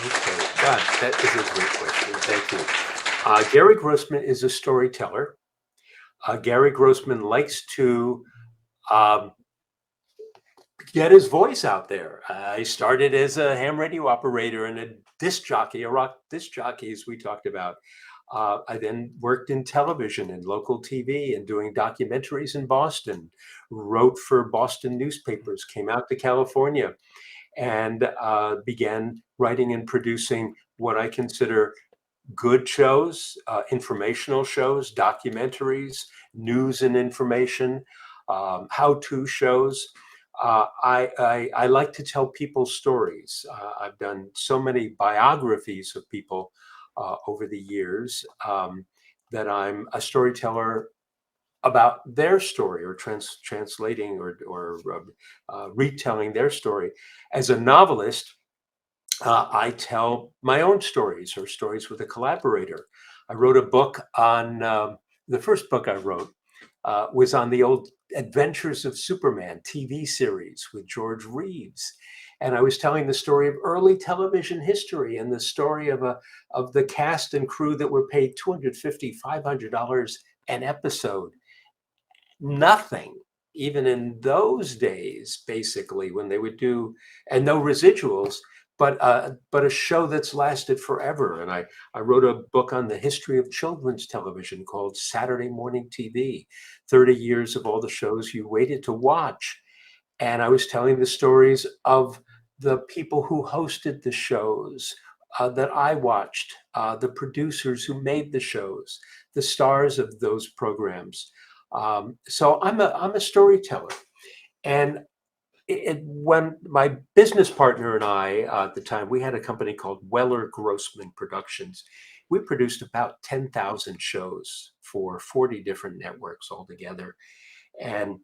Okay. God, that is a great question. Thank you. Gary Grossman is a storyteller. Gary Grossman likes to um, get his voice out there. I started as a ham radio operator and a disc jockey, a rock disc jockey, as we talked about. I then worked in television and local TV and doing documentaries in Boston, wrote for Boston newspapers, came out to California, and began writing and producing what I consider good shows, informational shows, documentaries, news and information, how-to shows. I like to tell people stories. I've done so many biographies of people over the years that I'm a storyteller about their story or translating or retelling their story. As a novelist, I tell my own stories or stories with a collaborator. I wrote a book on the first book I wrote was on the old Adventures of Superman TV series with George Reeves. And I was telling the story of early television history and the story of the cast and crew that were paid $250, $500 an episode. Nothing, even in those days, basically, when they would do, and no residuals, but a show that's lasted forever. And I wrote a book on the history of children's television called Saturday Morning TV, 30 years of all the shows you waited to watch. And I was telling the stories of the people who hosted the shows that I watched, the producers who made the shows, the stars of those programs. So I'm a storyteller, and when my business partner and I at the time we had a company called Weller Grossman Productions. We produced about 10,000 shows for 40 different networks altogether, and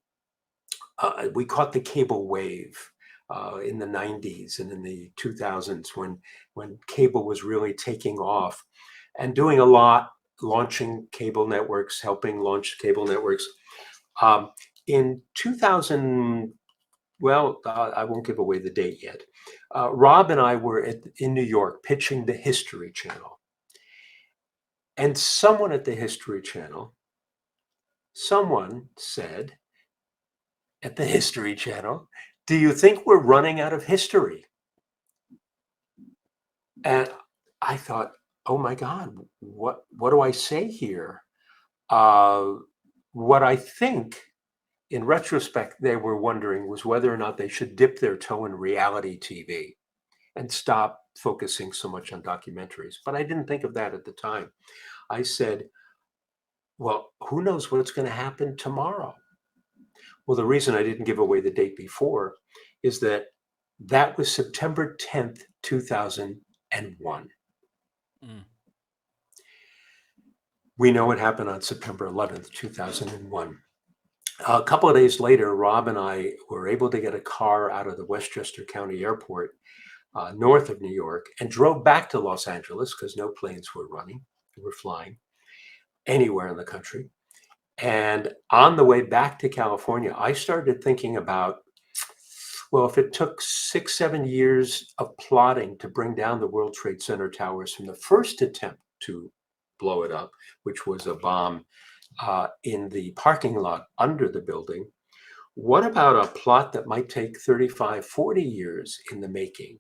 we caught the cable wave in the 90s and in the 2000s when cable was really taking off and doing a lot, launching cable networks, helping launch cable networks. In 2000, well, I won't give away the date yet. Rob and I were in New York pitching the History Channel. And someone at the History Channel, someone said at the History Channel, "Do you think we're running out of history?" And I thought, oh my God, what do I say here? Uh, what I think in retrospect, they were wondering was whether or not they should dip their toe in reality TV and stop focusing so much on documentaries. But I didn't think of that at the time. I said, well, who knows what's going to happen tomorrow? Well, the reason I didn't give away the date before is that that was September 10th, 2001. Mm. We know what happened on September 11th, 2001. A couple of days later, Rob and I were able to get a car out of the Westchester County Airport north of New York and drove back to Los Angeles because no planes were running, were flying anywhere in the country. And on the way back to California, I started thinking about, well, if it took 6, 7 years of plotting to bring down the World Trade Center towers from the first attempt to blow it up, which was a bomb in the parking lot under the building, what about a plot that might take 35, 40 years in the making?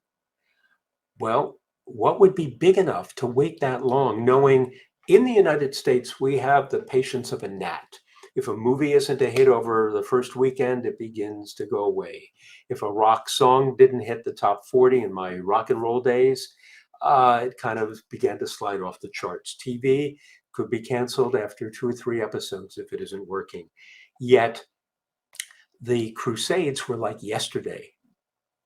Well, what would be big enough to wait that long, knowing in the United States we have the patience of a gnat. If a movie isn't a hit over the first weekend, it begins to go away. If a rock song didn't hit the top 40 in my rock and roll days, it kind of began to slide off the charts. TV could be canceled after 2 or 3 episodes if it isn't working. Yet the Crusades were like yesterday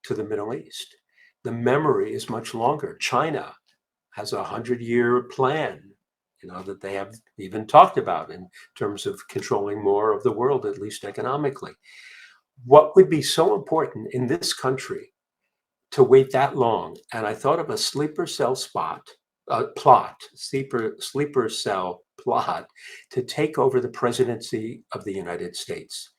to the Middle East. The memory is much longer. China has a 100-year plan, that they have even talked about in terms of controlling more of the world, at least economically. What would be so important in this country to wait that long? And I thought of a sleeper cell sleeper cell plot to take over the presidency of the United States.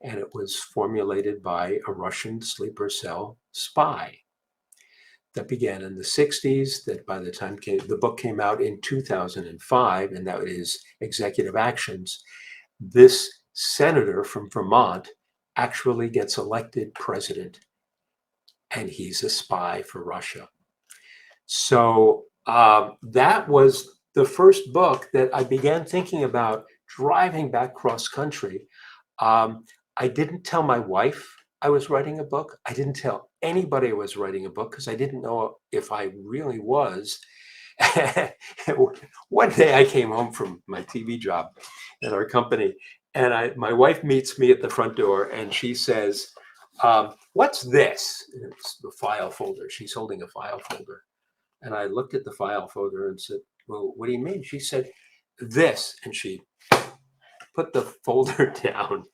And it was formulated by a Russian sleeper cell spy. that began in the 60s, that by the time the book came out in 2005, and that is Executive Actions, this senator from Vermont actually gets elected president, and he's a spy for Russia. So that was the first book that I began thinking about driving back cross country. I didn't tell my wife I was writing a book. I didn't tell anybody I was writing a book because I didn't know if I really was. One day I came home from my TV job at our company, and my wife meets me at the front door, and she says, "What's this?" And it's the file folder. She's holding a file folder. And I looked at the file folder and said, "Well, what do you mean?" She said, "This." And she put the folder down.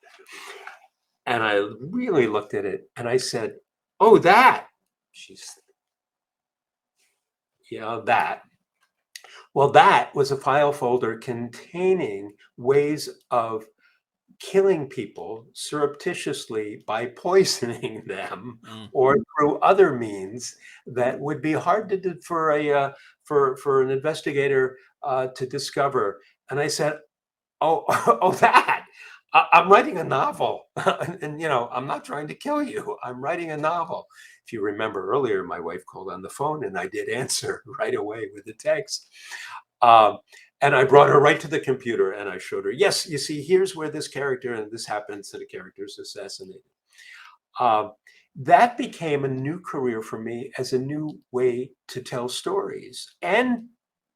And I really looked at it and I said, "Oh, that." She's, "Yeah, that." Well, that was a file folder containing ways of killing people surreptitiously by poisoning them Mm. or through other means that would be hard to do for for an investigator to discover. And I said, "Oh, oh, that." I'm writing a novel, and I'm not trying to kill you. I'm writing a novel. If you remember earlier, my wife called on the phone, and I did answer right away with a text. Um, and I brought her right to the computer, and I showed her. Yes, you see, here's where this character and this happens, and the character is assassinated. Um, that became a new career for me as a new way to tell stories and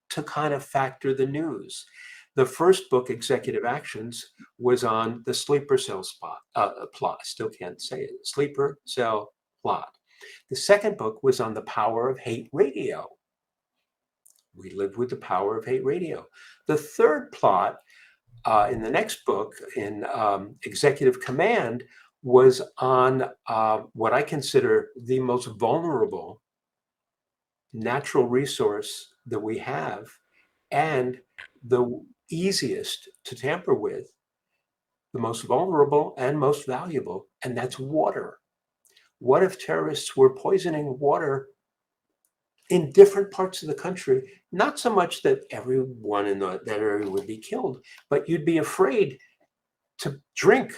to kind of factor the news. The first book, Executive Actions, was on the sleeper cell plot. I still can't say it. Sleeper cell plot. The second book was on the power of hate radio. We lived with the power of hate radio. The third plot in the next book, in Executive Command, was on what I consider the most vulnerable natural resource that we have and the easiest to tamper with, the most vulnerable and most valuable, and that's water. What if terrorists were poisoning water in different parts of the country? Not so much that everyone in that area would be killed, but you'd be afraid to drink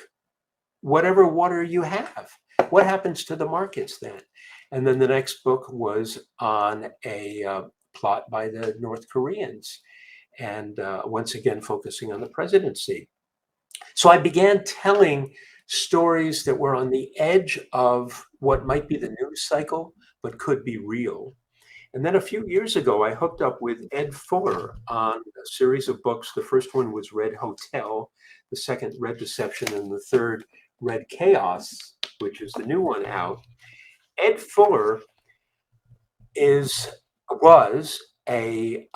whatever water you have. What happens to the markets then? And then the next book was on a plot by the North Koreans, and once again focusing on the presidency. So I began telling stories that were on the edge of what might be the news cycle, but could be real. And then a few years ago, I hooked up with Ed Fuller on a series of books. The first one was Red Hotel, the second, Red Deception, and the third, Red Chaos, which is the new one out. Ed Fuller is was a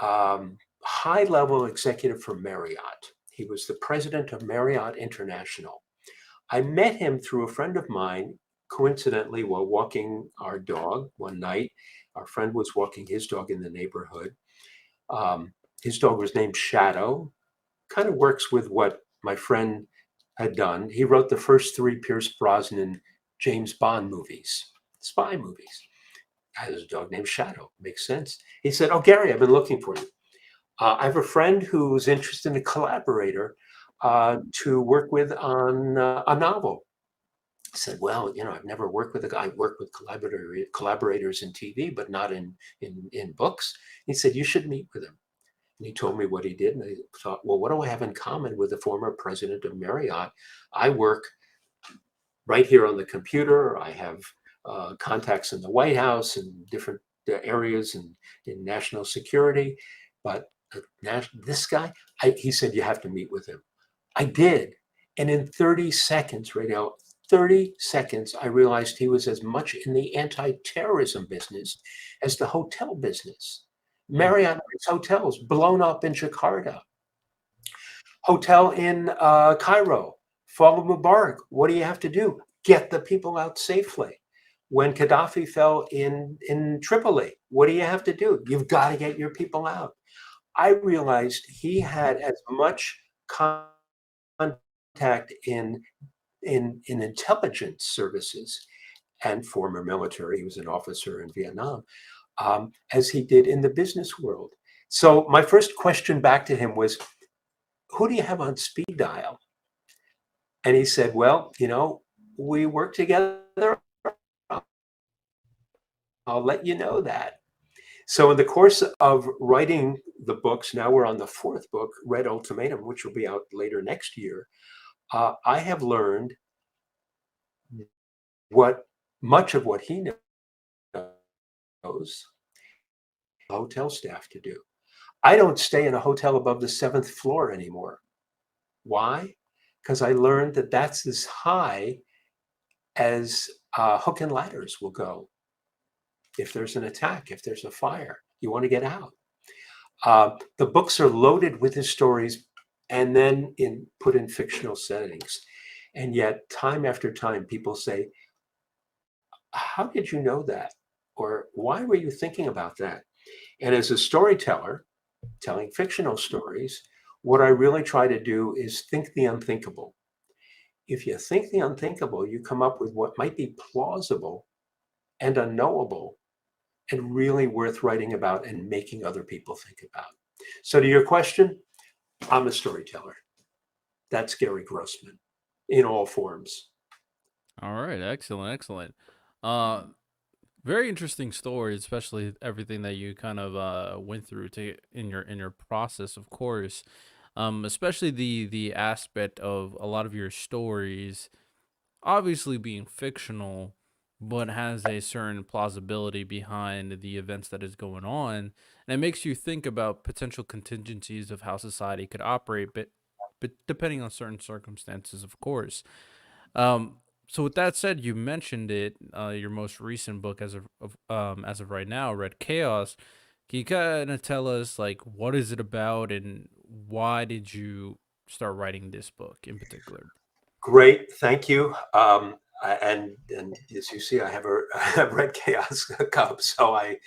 high-level executive for Marriott. He was the president of Marriott International. I met him through a friend of mine, coincidentally, while walking our dog one night. Our friend was walking his dog in the neighborhood. Um, his dog was named Shadow, kind of works with what my friend had done. He wrote the first three Pierce Brosnan James Bond movies, spy movies. Has a dog named Shadow. Makes sense. He said, "Oh, Gary, I've been looking for you. I have a friend who's interested in a collaborator to work with on a novel." I said, "Well, I've never worked with a guy. I work with collaborators in TV, but not in books." He said, "You should meet with him." And he told me what he did. And I thought, well, what do I have in common with the former president of Marriott? I work right here on the computer. I have contacts in the White House and different areas and in national security. But this guy, he said, you have to meet with him. I did. And in 30 seconds, right now, 30 seconds, I realized he was as much in the anti-terrorism business as the hotel business. Mm. Marriott hotels blown up in Jakarta, hotel in Cairo, fall of Mubarak. What do you have to do? Get the people out safely. When Gaddafi fell in Tripoli, what do you have to do? You've got to get your people out. I realized he had as much contact in intelligence services and former military. He was an officer in Vietnam. as he did in the business world. So my first question back to him was, who do you have on speed dial? And he said, well, we work together. I'll let you know that. So in the course of writing the books, now we're on the fourth book, Red Ultimatum, which will be out later next year. I have learned what much of what he knows, hotel staff to do. I don't stay in a hotel above the seventh floor anymore. Why? Because I learned that that's as high as hook and ladders will go. If there's an attack, if there's a fire, you want to get out. The books are loaded with his stories and then put in fictional settings. And yet, time after time, people say, how did you know that? Or why were you thinking about that? And as a storyteller, telling fictional stories, what I really try to do is think the unthinkable. If you think the unthinkable, you come up with what might be plausible and unknowable and really worth writing about and making other people think about. So, to your question, I'm a storyteller. That's Gary Grossman in all forms. All right, excellent, excellent. Uh, Very interesting story, especially everything that you kind of went through to in your process, of course. Especially the aspect of a lot of your stories obviously being fictional, but has a certain plausibility behind the events that is going on, and it makes you think about potential contingencies of how society could operate, but depending on certain circumstances, of course. Um, so with that said, you mentioned it, your most recent book as of right now, Red Chaos. Can you kind of tell us like what is it about and why did you start writing this book in particular? Great, thank you. And as you see, I have a red chaos cup. So I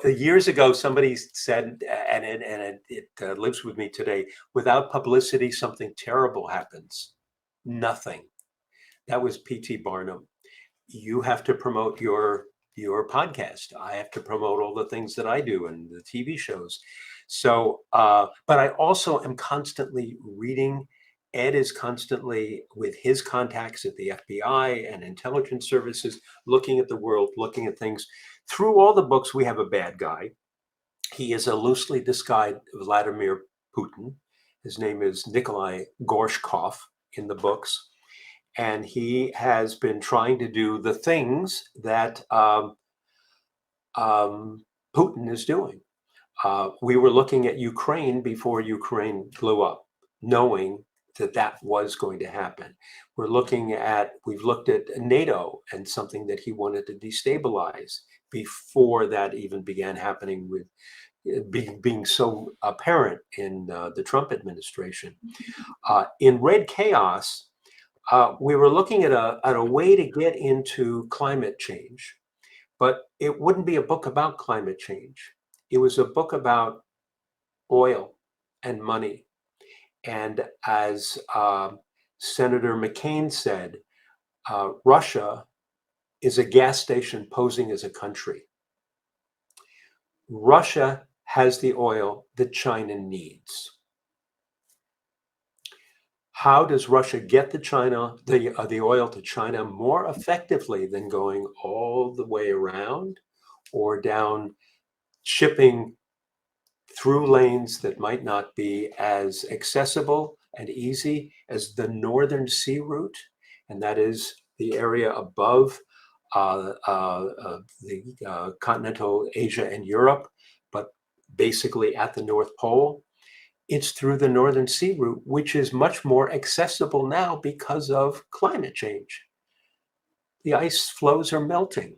years ago, somebody said, and it lives with me today. Without publicity, something terrible happens. Nothing. That was P.T. Barnum. You have to promote your podcast. I have to promote all the things that I do and the TV shows. So, but I also am constantly reading. Ed is constantly with his contacts at the FBI and intelligence services, looking at the world, looking at things. Through all the books, we have a bad guy. He is a loosely disguised Vladimir Putin. His name is Nikolai Gorshkov in the books, and he has been trying to do the things that Putin is doing. We were looking at Ukraine before Ukraine blew up, knowing that that was going to happen. We've looked at NATO and something that he wanted to destabilize before that even began happening with being so apparent in the Trump administration. In Red Chaos, we were looking at a way to get into climate change, but it wouldn't be a book about climate change. It was a book about oil and money. And as Senator McCain said, Russia is a gas station posing as a country. Russia has the oil that China needs. How does Russia get the oil to China more effectively than going all the way around or down shipping through lanes that might not be as accessible and easy as the Northern Sea route, and that is the area above the continental Asia and Europe, but basically at the North Pole? It's through the Northern Sea route, which is much more accessible now because of climate change. The ice floes are melting.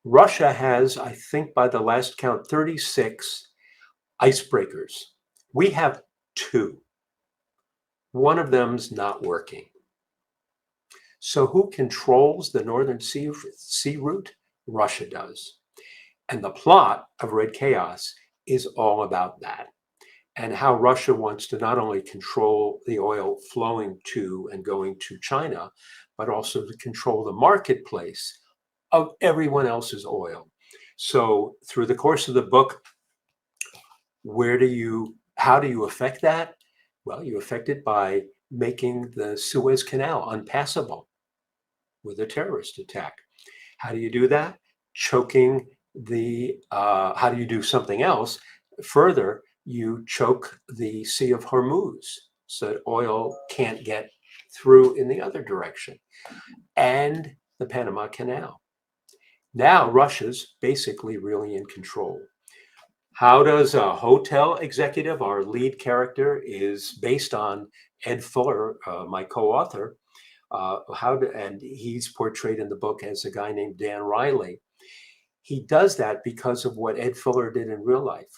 Russia has, I think by the last count, 36 icebreakers. We have two. One of them's not working. So who controls the Northern Sea route? Russia does. And the plot of Red Chaos is all about that, and how Russia wants to not only control the oil flowing to and going to China, but also to control the marketplace of everyone else's oil. So through the course of the book, how do you affect that? Well, you affect it by making the Suez Canal unpassable with a terrorist attack. How do you do that? Choking how do you do something else? Further, you choke the Sea of Hormuz so that oil can't get through in the other direction, and the Panama Canal. Now Russia's basically really in control. How does a hotel executive, our lead character, is based on Ed Fuller, my co-author, and he's portrayed in the book as a guy named Dan Riley. He does that because of what Ed Fuller did in real life.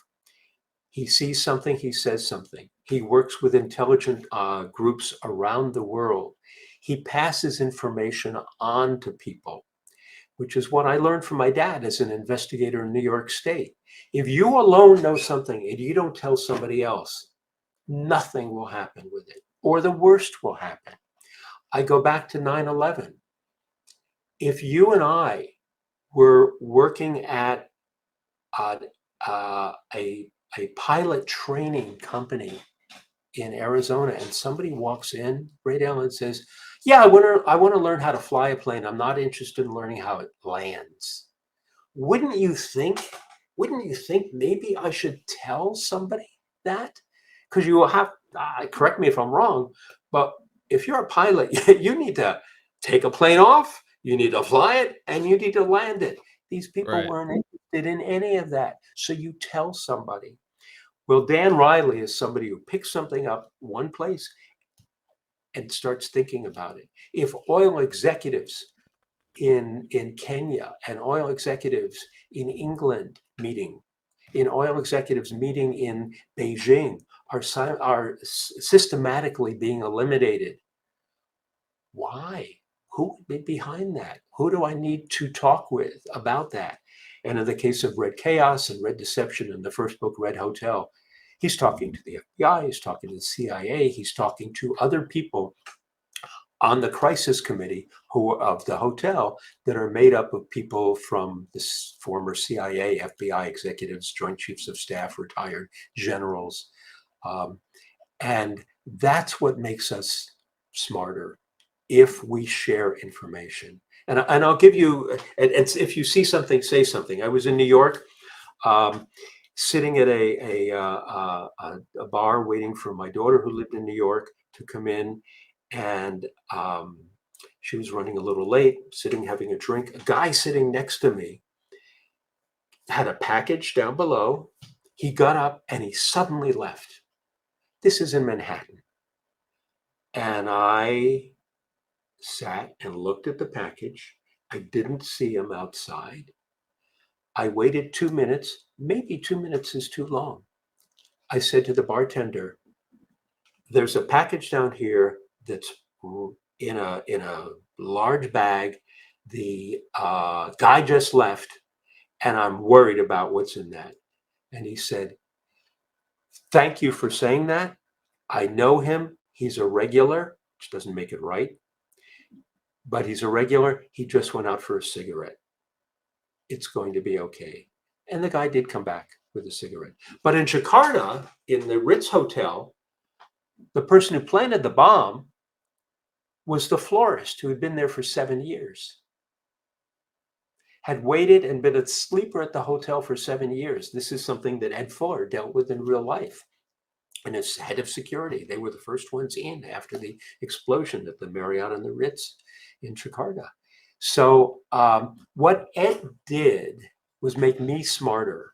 He sees something, he says something. He works with intelligent groups around the world. He passes information on to people, which is what I learned from my dad as an investigator in New York State. If you alone know something and you don't tell somebody else, nothing will happen with it, or the worst will happen. I go back to 9/11. If you and I were working at uh, a pilot training company in Arizona, and somebody walks in, Ray Allen, and says, "Yeah, I want to learn how to fly a plane. I'm not interested in learning how it lands." Wouldn't you think? Wouldn't you think maybe I should tell somebody that? Because you will have. Correct me if I'm wrong, but if you're a pilot, you need to take a plane off. You need to fly it, and you need to land it. These people Right. weren't interested in any of that. So you tell somebody. Well, Dan Riley is somebody who picks something up one place and starts thinking about it. If oil executives in Kenya and oil executives in England meeting, in oil executives meeting in Beijing are systematically being eliminated, why? Who would be behind that? Who do I need to talk with about that? And in the case of Red Chaos and Red Deception in the first book, Red Hotel, he's talking to the FBI, he's talking to the CIA, he's talking to other people on the crisis committee of the hotel that are made up of people from the former CIA, FBI executives, Joint Chiefs of Staff, retired generals. Um, and that's what makes us smarter if we share information. And I'll give you, if you see something, say something. I was in New York, um, sitting at a bar waiting for my daughter who lived in New York to come in. And she was running a little late, sitting having a drink. A guy sitting next to me had a package down below. He got up and he suddenly left. This is in Manhattan. And I sat and looked at the package. I didn't see him outside. I waited 2 minutes. Maybe 2 minutes is too long. I said to the bartender, "There's a package down here that's in a large bag. The guy just left, and I'm worried about what's in that." And he said, "Thank you for saying that. I know him. He's a regular," which doesn't make it right, but he's a regular. He just went out for a cigarette. It's going to be okay. And the guy did come back with a cigarette. But in Jakarta, in the Ritz Hotel, the person who planted the bomb was the florist who had been there for 7 years, had waited and been a sleeper at the hotel for 7 years. This is something that Ed Fuller dealt with in real life. And as head of security, they were the first ones in after the explosion at the Marriott and the Ritz in Jakarta. So what Ed did was make me smarter.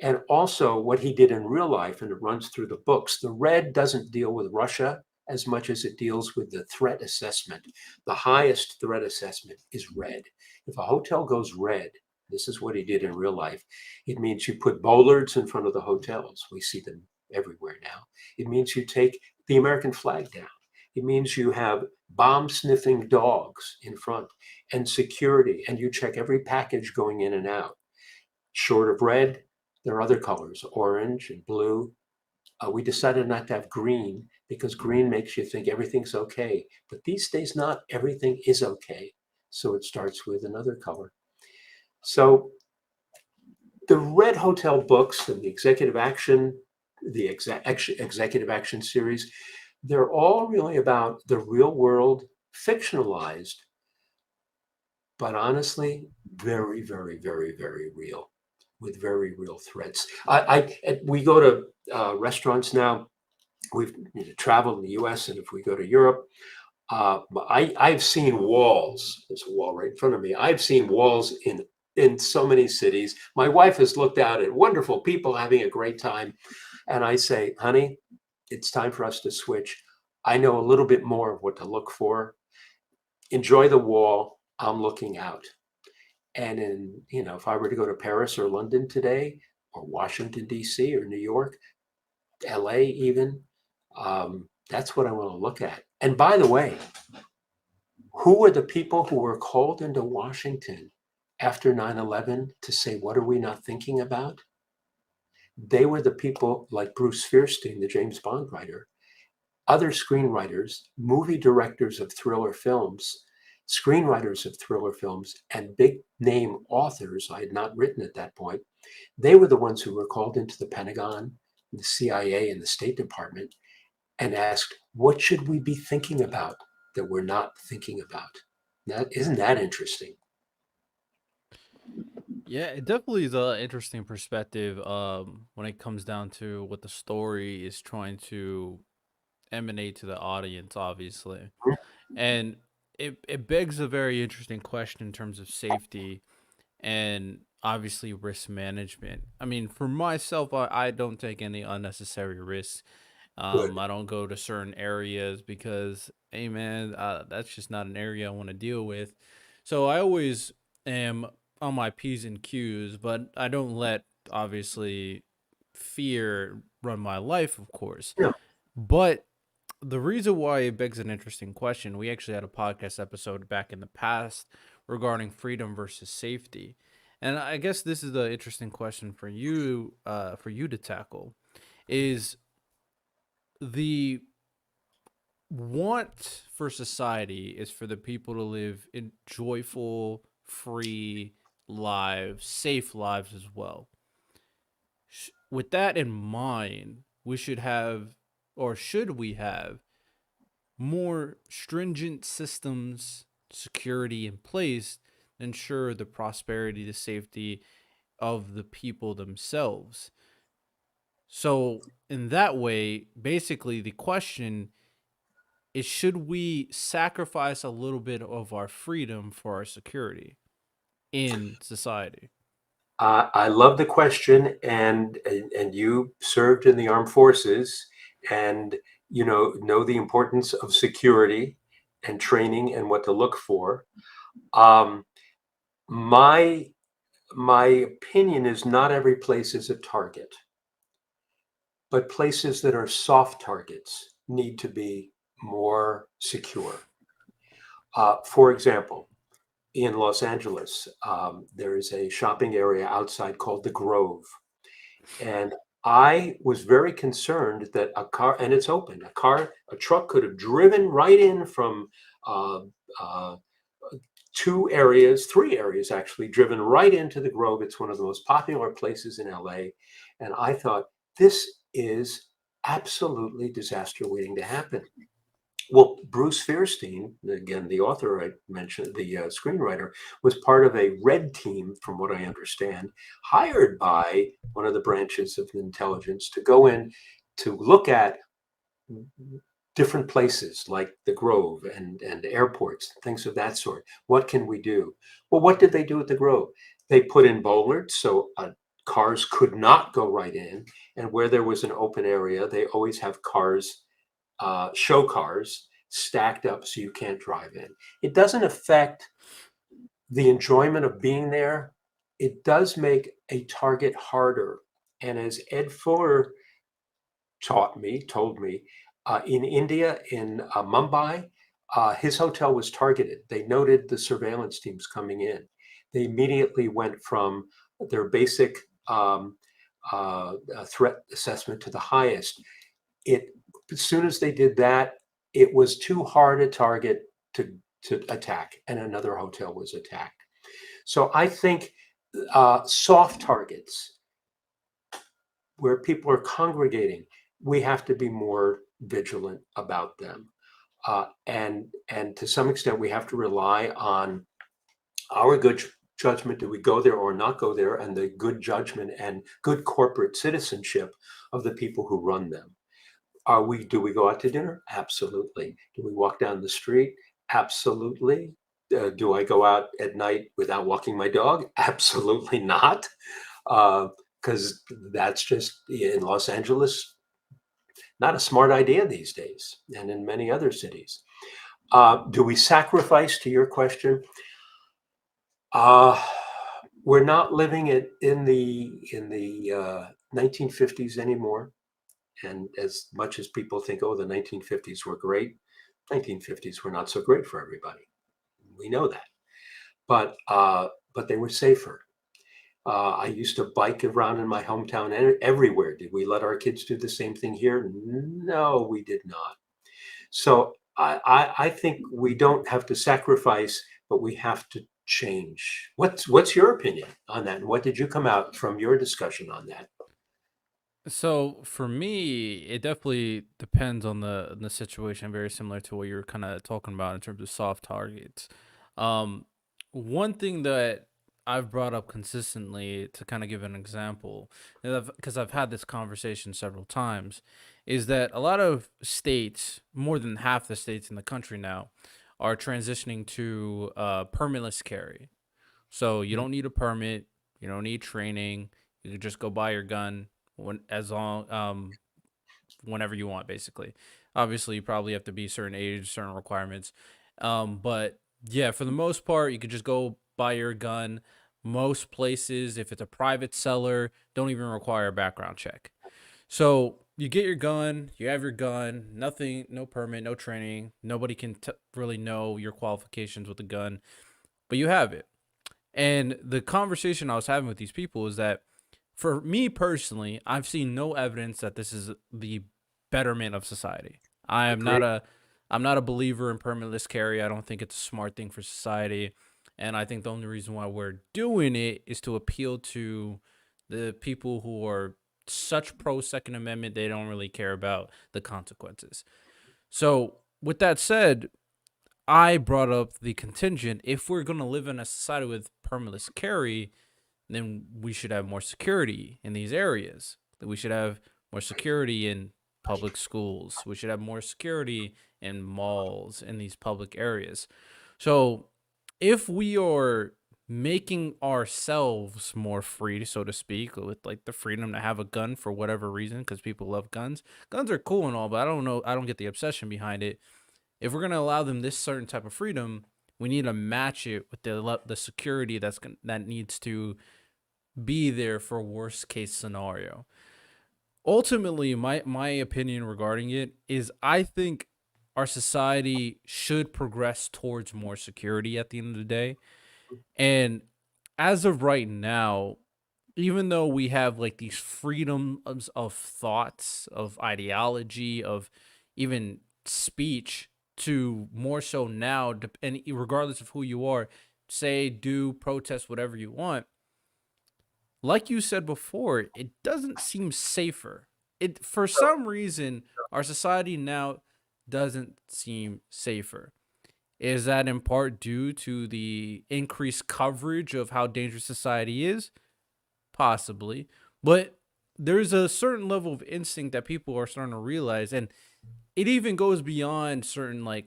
And also what he did in real life, and it runs through the books, the red doesn't deal with Russia as much as it deals with the threat assessment. The highest threat assessment is red. If a hotel goes red, this is what he did in real life. It means you put bollards in front of the hotels. We see them everywhere now. It means you take the American flag down. It means you have bomb sniffing dogs in front and security, and you check every package going in and out. Short of red, there are other colors, orange and blue. We decided not to have green because green makes you think everything's okay. But these days, not everything is okay. So it starts with another color. So the Red Hotel books and the executive action series, they're all really about the real world, fictionalized, but honestly, very, very, very, very real, with very real threats. We go to restaurants now. We've traveled in the U.S., and if we go to Europe, I've seen walls. There's a wall right in front of me. I've seen walls in so many cities. My wife has looked out at wonderful people having a great time, and I say, honey, it's time for us to switch. I know a little bit more of what to look for. Enjoy the wall. I'm looking out. And if I were to go to Paris or London today, or Washington, D.C., or New York, LA even, that's what I want to look at. And by the way, who were the people who were called into Washington after 9/11 to say, what are we not thinking about? They were the people like Bruce Fierstein, the James Bond writer, other screenwriters, movie directors of thriller films, screenwriters of thriller films, and big name authors I had not written at that point. They were the ones who were called into the Pentagon, the CIA, and the State Department and asked, what should we be thinking about that we're not thinking about? Isn't that interesting? Yeah, it definitely is an interesting perspective when it comes down to what the story is trying to emanate to the audience, obviously. And it begs a very interesting question in terms of safety and obviously risk management. I mean, for myself, I don't take any unnecessary risks. Good. I don't go to certain areas because, hey man, that's just not an area I want to deal with. So I always am on my P's and Q's, but I don't let obviously fear run my life, of course. Yeah. But the reason why it begs an interesting question, we actually had a podcast episode back in the past regarding freedom versus safety. And I guess this is the interesting question for you to tackle is the want for society is for the people to live in joyful, free lives, safe lives as well. With that in mind, we should have, or should we have, more stringent systems, security in place to ensure the prosperity, the safety of the people themselves. So, in that way, basically, the question is should we sacrifice a little bit of our freedom for our security in society? I love the question, and you served in the armed forces, and know the importance of security and training and what to look for. Um, my my opinion is not every place is a target, but places that are soft targets need to be more secure. For example, in Los Angeles, there is a shopping area outside called the Grove. And I was very concerned that a car, and it's open, a truck could have driven right in from uh, uh, three areas actually, driven right into the Grove. It's one of the most popular places in LA. And I thought, this is absolutely disaster waiting to happen. Well, Bruce Fierstein, again, the author I mentioned, the screenwriter, was part of a red team, from what I understand, hired by one of the branches of intelligence to go in to look at different places like the Grove and airports, things of that sort. What can we do? Well, what did they do at the Grove? They put in bollards so cars could not go right in. And where there was an open area, they always have cars, show cars stacked up so you can't drive in. It doesn't affect the enjoyment of being there. It does make a target harder. And as Ed Fuller told me, in India, in Mumbai, his hotel was targeted. They noted the surveillance teams coming in. They immediately went from their basic threat assessment to the highest. It As soon as they did that, it was too hard a target to attack, and another hotel was attacked. So I think Soft targets where people are congregating, we have to be more vigilant about them. And to some extent, we have to rely on our good judgment. Do we go there or not go there? And the good judgment and good corporate citizenship of the people who run them. Do we go out to dinner? Absolutely. Do we walk down the street? Absolutely. Do I go out at night without walking my dog? Absolutely not. Because that's just in Los Angeles, not a smart idea these days, and in many other cities. Do we sacrifice, to your question? Uh, we're not living it in the 1950s anymore. And as much as people think, oh, the 1950s were great, 1950s were not so great for everybody. We know that, but they were safer. I used to bike around in my hometown everywhere. Did we let our kids do the same thing here? No, we did not. So I think we don't have to sacrifice, but we have to change. What's your opinion on that? And what did you come out from your discussion on that? So for me, it definitely depends on the situation. Very similar to what you're kind of talking about in terms of soft targets. Um, One thing that I've brought up consistently to kind of give an example, because I've had this conversation several times, is that a lot of states, more than half the states in the country now, are transitioning to permitless carry. So you Mm. don't need a permit, you don't need training. You can just go buy your gun whenever you want, basically. Obviously, you probably have to be certain age, certain requirements. But yeah, for the most part, you could just go buy your gun. Most places, if it's a private seller, don't even require a background check. So you get your gun, you have your gun, nothing, no permit, no training. Nobody can really know your qualifications with the gun, but you have it. And the conversation I was having with these people is that for me personally, I've seen no evidence that this is the betterment of society. I am not Agree. a I'm not a believer in permitless carry. I don't think it's a smart thing for society. And I think the only reason why we're doing it is to appeal to the people who are such pro Second Amendment they don't really care about the consequences. So with that said, I brought up the contingent. If we're going to live in a society with permitless carry, then we should have more security in these areas. We should have more security in public schools. We should have more security in malls in these public areas. So if we are making ourselves more free, so to speak, with like the freedom to have a gun for whatever reason, because people love guns. Guns are cool and all, but I don't know. I don't get the obsession behind it. If we're gonna allow them this certain type of freedom, we need to match it with the security that needs to be there for worst case scenario. Ultimately, my opinion regarding it is I think our society should progress towards more security at the end of the day. And as of right now, even though we have like these freedoms of thoughts, of ideology, of even speech, to more so now, and regardless of who you are, say, do, protest, whatever you want, like you said before, it doesn't seem safer. It for some reason our society now doesn't seem safer. Is that in part due to the increased coverage of how dangerous society is? Possibly. But there's a certain level of instinct that people are starting to realize, and it even goes beyond certain like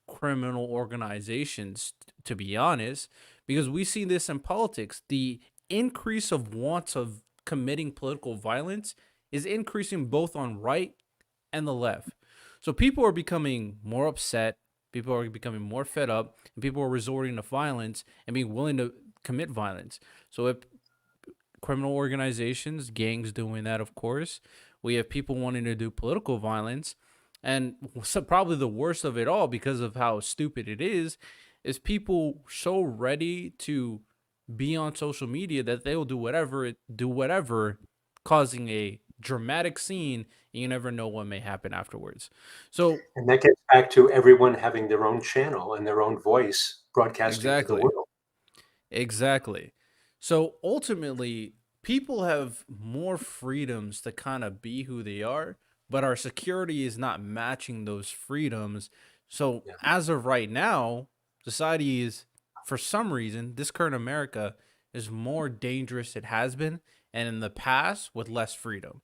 criminal organizations, to be honest, because we see this in politics. The increase of wants of committing political violence is increasing both on right and the left. So people are becoming more upset, people are becoming more fed up, and people are resorting to violence and being willing to commit violence. So if criminal organizations, gangs doing that, of course. We have people wanting to do political violence. And so probably the worst of it all, because of how stupid it is people so ready to be on social media that they will do whatever, causing a dramatic scene, and you never know what may happen afterwards. So And that gets back to everyone having their own channel and their own voice broadcasting to the exactly. world. Exactly. So ultimately, people have more freedoms to kind of be who they are, but our security is not matching those freedoms. So Yeah. as of right now, society is, for some reason, this current America is more dangerous it has been, and in the past with less freedom.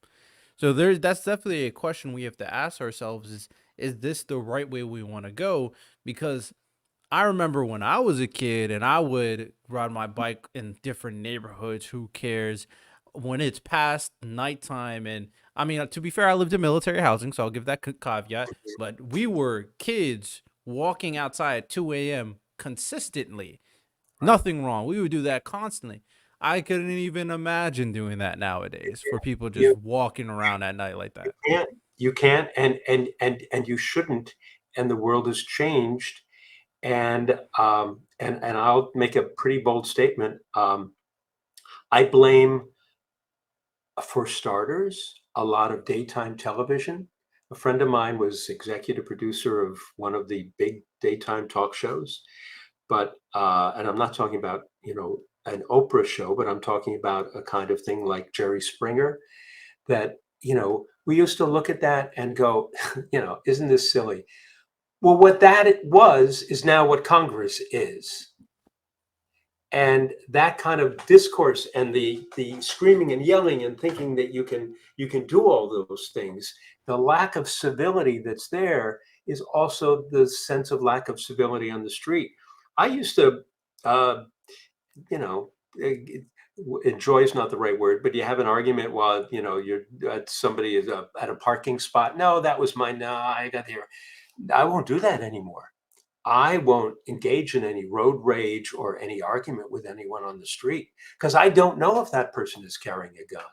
So that's definitely a question we have to ask ourselves: is this the right way we want to go? Because I remember when I was a kid and I would ride my bike in different neighborhoods. Who cares? When it's past nighttime, and I mean, to be fair, I lived in military housing, so I'll give that caveat. But we were kids walking outside at 2 a.m. consistently. Right. Nothing wrong. We would do that constantly. I couldn't even imagine doing that nowadays for people just You walking around at night like you that. can't you can't and you shouldn't. And the world has changed. And I'll make a pretty bold statement. I blame, for starters, a lot of daytime television. A friend of mine was executive producer of one of the big daytime talk shows, but and I'm not talking about, an Oprah show, but I'm talking about a kind of thing like Jerry Springer, that, we used to look at that and go, isn't this silly? Well, what that it was is now what Congress is. And that kind of discourse and the screaming and yelling and thinking that you can do all those things, the lack of civility that's there is also the sense of lack of civility on the street. I used to, uh, you know enjoy is not the right word, but you have an argument while, you're somebody is at a parking spot. No, that was mine. No, I got here. I won't do that anymore. I won't engage in any road rage or any argument with anyone on the street, because I don't know if that person is carrying a gun.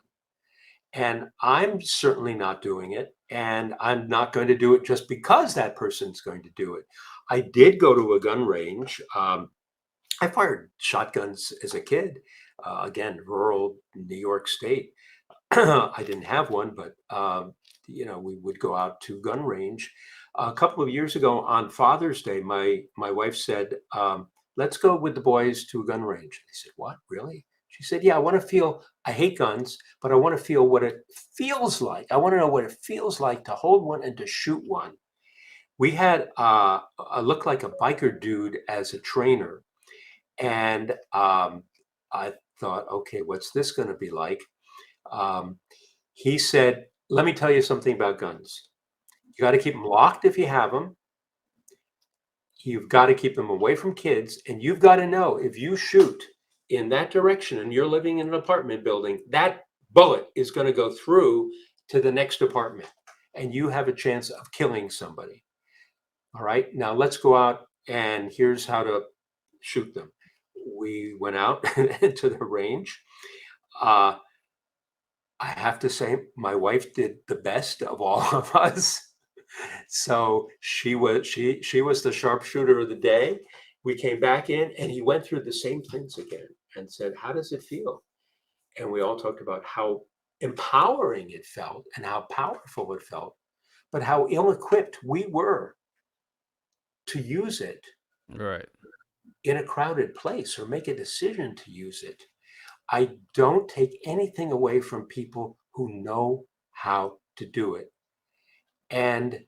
And I'm certainly not doing it. And I'm not going to do it just because that person's going to do it. I did go to a gun range. I fired shotguns as a kid, again, rural New York State. I didn't have one, but we would go out to gun range. A couple of years ago on Father's Day, my wife said, "Let's go with the boys to a gun range." I said, "What, really?" She said, "Yeah, I want to feel. I hate guns, but I want to feel what it feels like. I want to know what it feels like to hold one and to shoot one." We had a look like a biker dude as a trainer, and I thought, okay, what's this going to be like? Um, he said, "Let me tell you something about guns. You got to keep them locked if you have them. You've got to keep them away from kids. And you've got to know if you shoot in that direction and you're living in an apartment building, that bullet is going to go through to the next apartment. And you have a chance of killing somebody. All right. Now let's go out and here's how to shoot them." We went out into the range. Uh, I have to say, my wife did the best of all of us. So she was the sharpshooter of the day. We came back in and he went through the same things again and said, "How does it feel?" And we all talked about how empowering it felt and how powerful it felt, but how ill-equipped we were to use it Right. in a crowded place or make a decision to use it. I don't take anything away from people who know how to do it and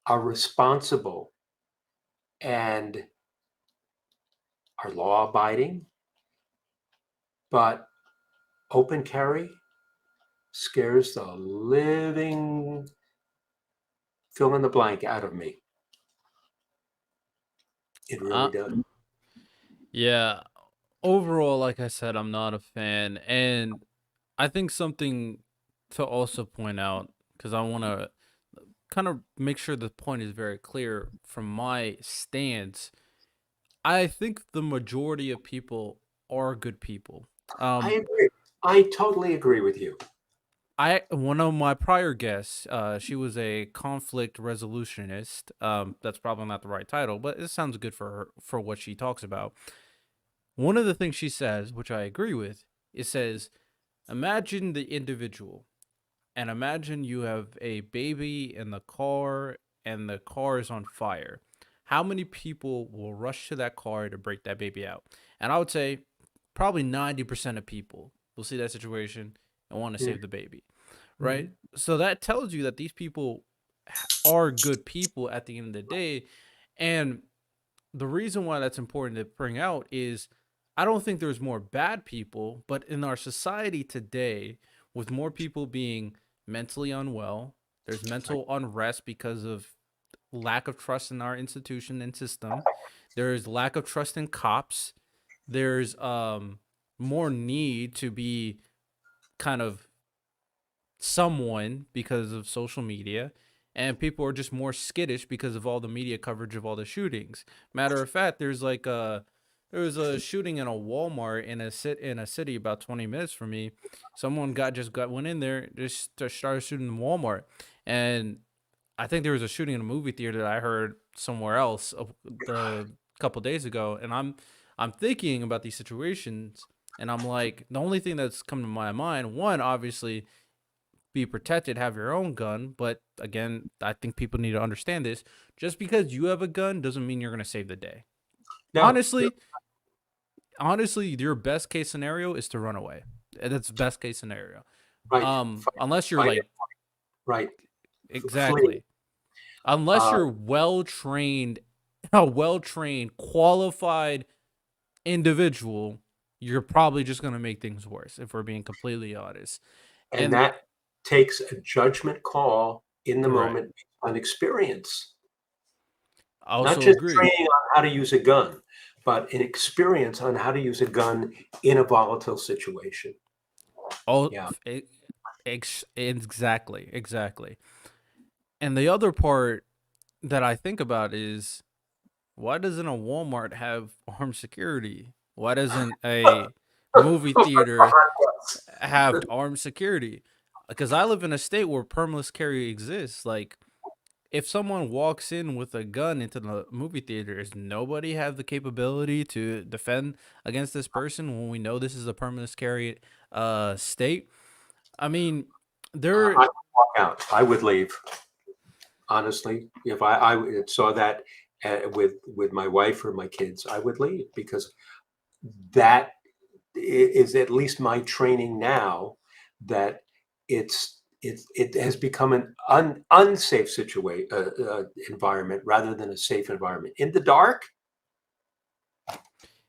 are responsible and are law abiding, but open carry scares the living fill in the blank out of me. It really Uh, does. yeah. Overall, like I said, I'm not a fan, and I think something to also point out, because I want to kind of make sure the point is very clear from my stance. I think the majority of people are good people. I Um, agree. I totally agree with you. I one of my prior guests, she was a conflict resolutionist. That's probably not the right title, but it sounds good for her for what she talks about. One of the things she says, which I agree with, it says, imagine the individual and imagine you have a baby in the car and the car is on fire. How many people will rush to that car to break that baby out? And I would say probably 90% of people will see that situation and want to Mm, save the baby, right? mhm. So that tells you that these people are good people at the end of the day. And the reason why that's important to bring out is I don't think there's more bad people, but in our society today, with more people being mentally unwell, there's Right. mental unrest because of lack of trust in our institution and system. There's lack of trust in cops. There's more need to be kind of someone because of social media, and people are just more skittish because of all the media coverage of all the shootings. Matter of fact, there was a shooting in a Walmart in a city about 20 minutes from me. Someone went in there, just started shooting in Walmart. And I think there was a shooting in a movie theater that I heard somewhere else the couple days ago, and I'm thinking about these situations, and I'm like, the only thing that's come to my mind, one, obviously be protected, have your own gun. But again, I think people need to understand this. Just because you have a gun doesn't mean you're going to save the day. No, no, Honestly, honestly, your best case scenario is to run away. That's best case scenario. right. Unless you're Fight it. like, Right. Flee. exactly. Unless Uh, you're well trained, a well trained, qualified individual, you're probably just going to make things worse if we're being completely honest. and And that takes a judgment call in the right. moment on experience, I not also just agree. training on how to use a gun, but an experience on how to use a gun in a volatile situation. Oh, Yeah. exactly, exactly. And the other part that I think about is why doesn't a Walmart have armed security? Why doesn't a movie theater have armed security? Because I live in a state where permitless carry exists. Like, if someone walks in with a gun into the movie theater, does nobody have the capability to defend against this person when we know this is a permitless carry state? I mean, I there. would walk out. I would leave. Honestly, if I saw that with my wife or my kids, I would leave because that is at least my training now that it has become an unsafe situation environment rather than a safe environment in the dark,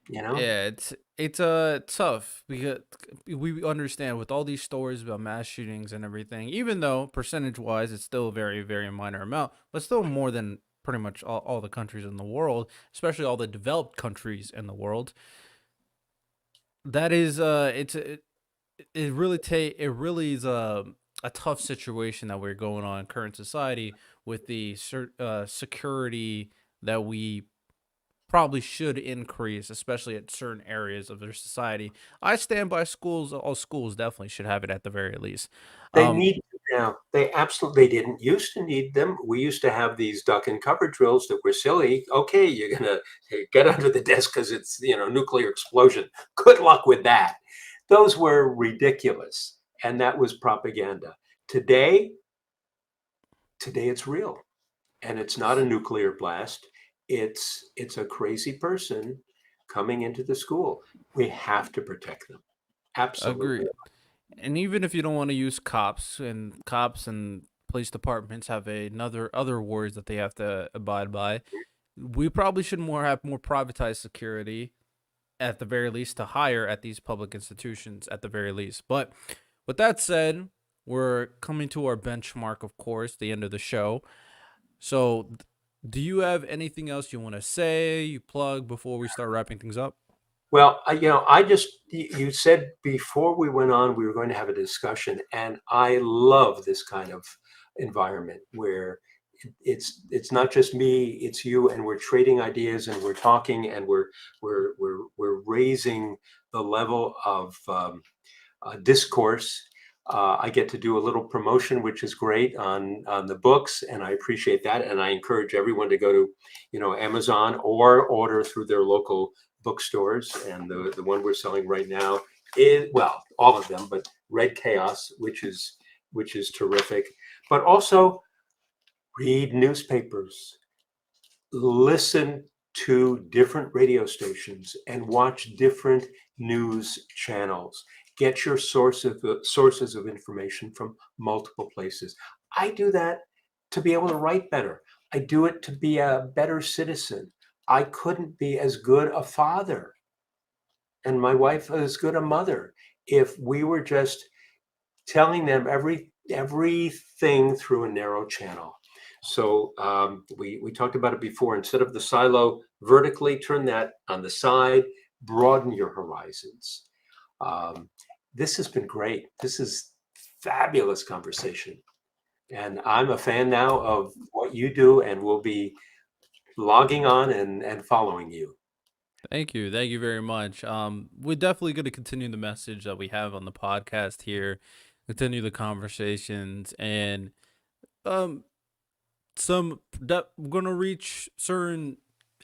you know. Yeah, it's tough because we understand with all these stories about mass shootings and everything, even though percentage wise it's still a very, very minor amount, but still more than pretty much all the countries in the world, especially all the developed countries in the world. That is it really is a tough situation that we're going on in current society with the security that we probably should increase, especially at certain areas of their society. I stand by schools. All schools definitely should have it at the very least. They Um, need to now. They absolutely didn't used to need them. We used to have these duck and cover drills that were silly. Okay, you're gonna get under the desk because it's nuclear explosion. Good luck with that. Those were ridiculous, and that was propaganda. Today, today it's real, and it's not a nuclear blast. It's a crazy person coming into the school. We have to protect them. Absolutely. agreed. And even if you don't want to use cops and police departments have another other words that they have to abide by, we probably should have more privatized security at the very least to hire at these public institutions at the very least. But with that said, we're coming to our benchmark, of course, the end of the show. So, do you have anything else you want to say, you plug before we start wrapping things up? Well, I just you said before we went on we were going to have a discussion, and I love this kind of environment where it's not just me, it's you, and we're trading ideas and we're talking and we're raising the level of discourse. I get to do a little promotion, which is great on the books, and I appreciate that. And I encourage everyone to go to, Amazon or order through their local bookstores. And the one we're selling right now is, well, all of them, but Red Chaos, which is terrific. But also read newspapers, listen to different radio stations and watch different news channels. Get your sources of information from multiple places. I do that to be able to write better. I do it to be a better citizen. I couldn't be as good a father and my wife as good a mother if we were just telling them everything through a narrow channel. So we talked about it before. Instead of the silo vertically, turn that on the side, broaden your horizons. Um, this has been great. This is fabulous conversation. And I'm a fan now of what you do and will be logging on and following you. Thank you. Thank you very much. We're definitely going to continue the message that we have on the podcast here, continue the conversations, and um, some that we're gonna reach certain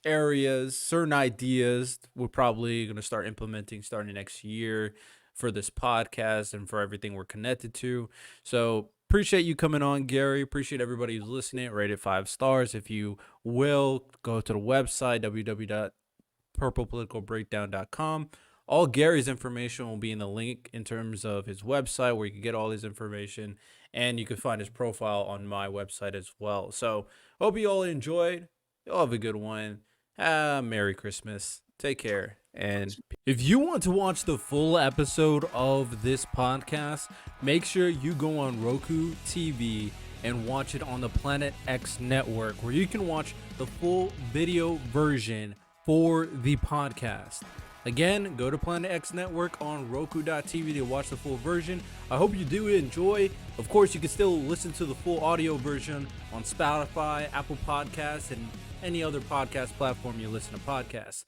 areas, certain ideas. We're probably gonna start implementing starting next year for this podcast and for everything we're connected to. So appreciate you coming on, Gary. Appreciate everybody who's listening. Rate it 5 stars if you will. Go to the website www.purplepoliticalbreakdown.com. All Gary's information will be in the link in terms of his website where you can get all his information, and you can find his profile on my website as well. So hope you all enjoyed. You'll have a good one. Merry Christmas. Take care. And if you want to watch the full episode of this podcast, make sure you go on Roku TV and watch it on the Planet X network, where you can watch the full video version for the podcast. Again, go to Planet X Network on Roku.tv to watch the full version. I hope you do enjoy. Of course, you can still listen to the full audio version on Spotify, Apple Podcasts, and any other podcast platform you listen to podcasts.